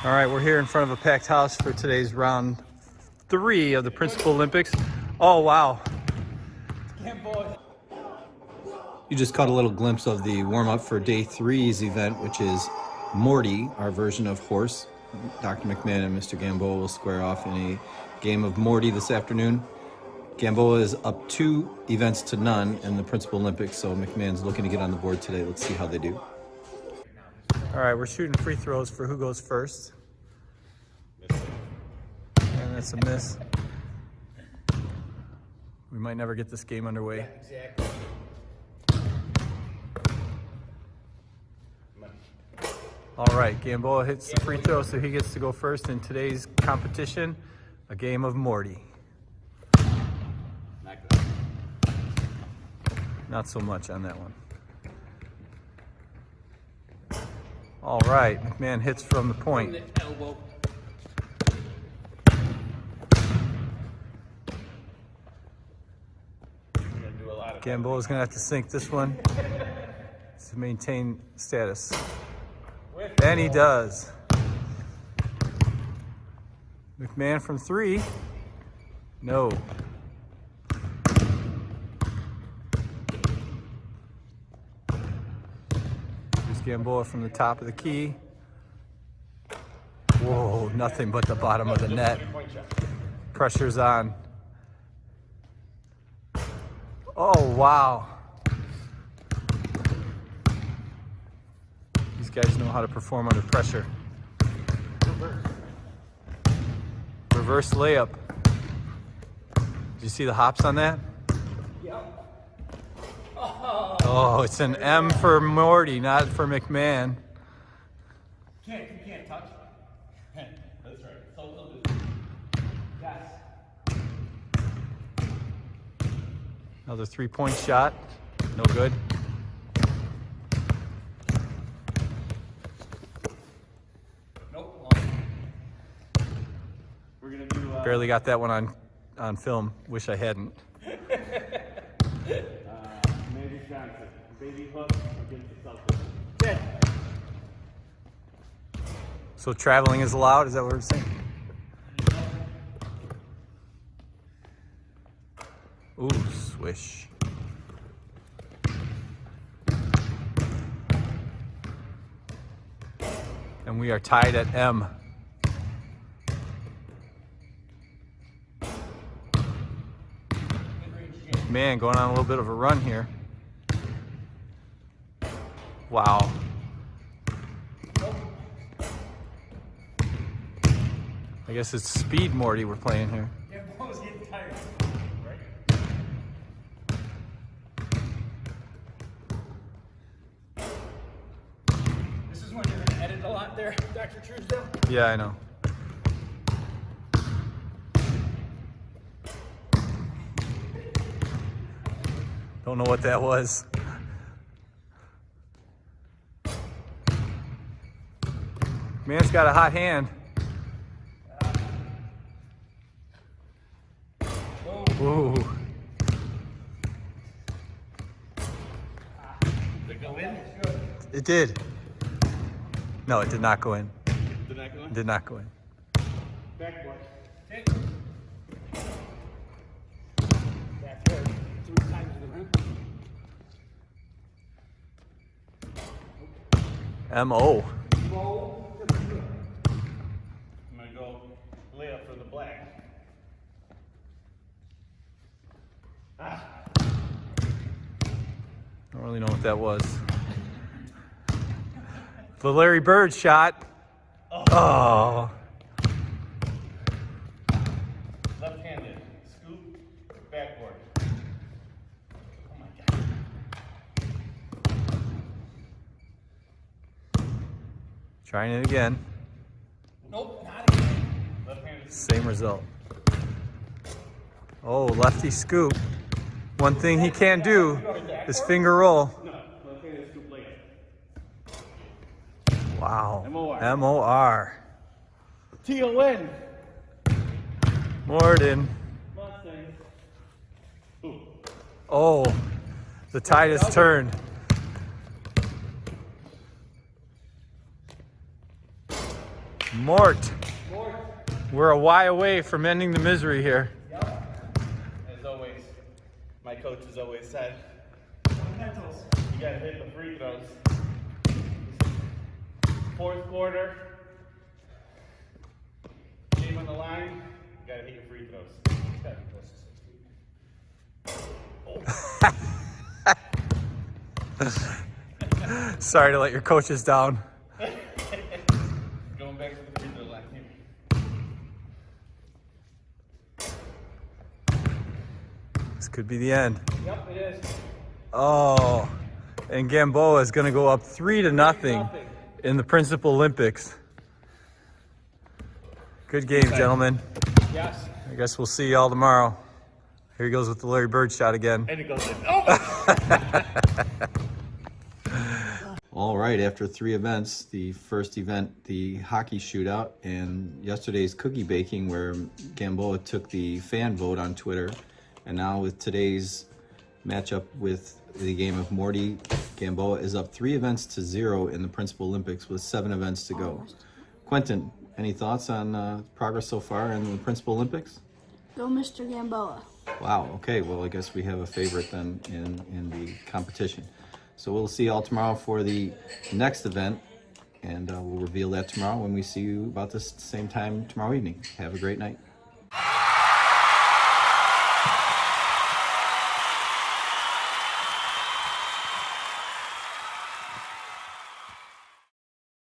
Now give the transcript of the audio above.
All right, we're here in front of a packed house for today's round 3 of the Principal Olympics. Oh, wow. You just caught a little glimpse of the warm-up for day 3's event, which is Morty, our version of horse. Dr. McMahon and Mr. Gamboa will square off in a game of Morty this afternoon. Gamboa is up 2 events to none in the Principal Olympics, so McMahon's looking to get on the board today. Let's see how they do. All right, we're shooting free throws for who goes first. And that's a miss. We might never get this game underway. Yeah, exactly. All right, Gamboa hits the free throw, so he gets to go first in today's competition, a game of Morty. Not good. Not so much on that one. All right, McMahon hits from the point. From the elbow. Gamboa's gonna have to sink this one to maintain status. And he does. McMahon from 3. No. Here's Gamboa from the top of the key. Whoa, nothing but the bottom of the net. Pressure's on. Oh, wow. These guys know how to perform under pressure. Reverse layup. Did you see the hops on that? Yep. Oh, it's an M for Morty, not for McMahon. You can't touch. That's right. So yes. Another 3-point shot. No good. Nope. We're gonna do. Barely got that one on film. Wish I hadn't. Magic Johnson, baby hook against the Celtics. Dead. So traveling is allowed? Is that what we're saying? Ooh, swish. And we are tied at M. Man, going on a little bit of a run here. Wow. I guess it's speed Morty we're playing here. Yeah, Bo's getting tired. Right? This is when you're gonna edit a lot there, Dr. Truesdale. Yeah, I know. Don't know what that was. Man's got a hot hand. Ooh. Did it go in? It did. No, it did not go in. Did that go in? It did not go in. Backboard. Hit. Backboard. 3 times to the rim. M.O. I'm gonna go layup for the black. Don't really know what that was. The Larry Bird shot. Oh. Left-handed. Scoop. Backboard. Oh my God. Trying it again. Nope, not again. Left-handed. Same result. Oh, lefty scoop. One thing he can't do is finger roll. No, left-handed scoop layup. Wow. M.O.R. M.O.R. T-O-N. Morton. Mustangs. Ooh. Oh, the tide has turned. Mort. We're a Y away from ending the misery here. Yep. As always, my coach has always said, fundamentals. You gotta hit the free throws. Fourth quarter, game on the line, you gotta hit your free throws. Sorry to let your coaches down. Going back to the free throw line. This could be the end. Yep, it is. Oh, and Gamboa is going to go up 3-0 in the Principalympics. Good game, gentlemen. Yes. I guess we'll see y'all tomorrow. Here he goes with the Larry Bird shot again. And it goes in. Oh! All right, after 3 events, the first event, the hockey shootout, and yesterday's cookie baking, where Gamboa took the fan vote on Twitter, and now with today's matchup with the game of Morty, Gamboa is up 3 events to 0 in the Principalympics with 7 events to go. Quentin, any thoughts on progress so far in the Principalympics? Go Mr. Gamboa. Wow, okay, well I guess we have a favorite then in the competition. So we'll see y'all tomorrow for the next event, and we'll reveal that tomorrow when we see you about this same time tomorrow evening. Have a great night.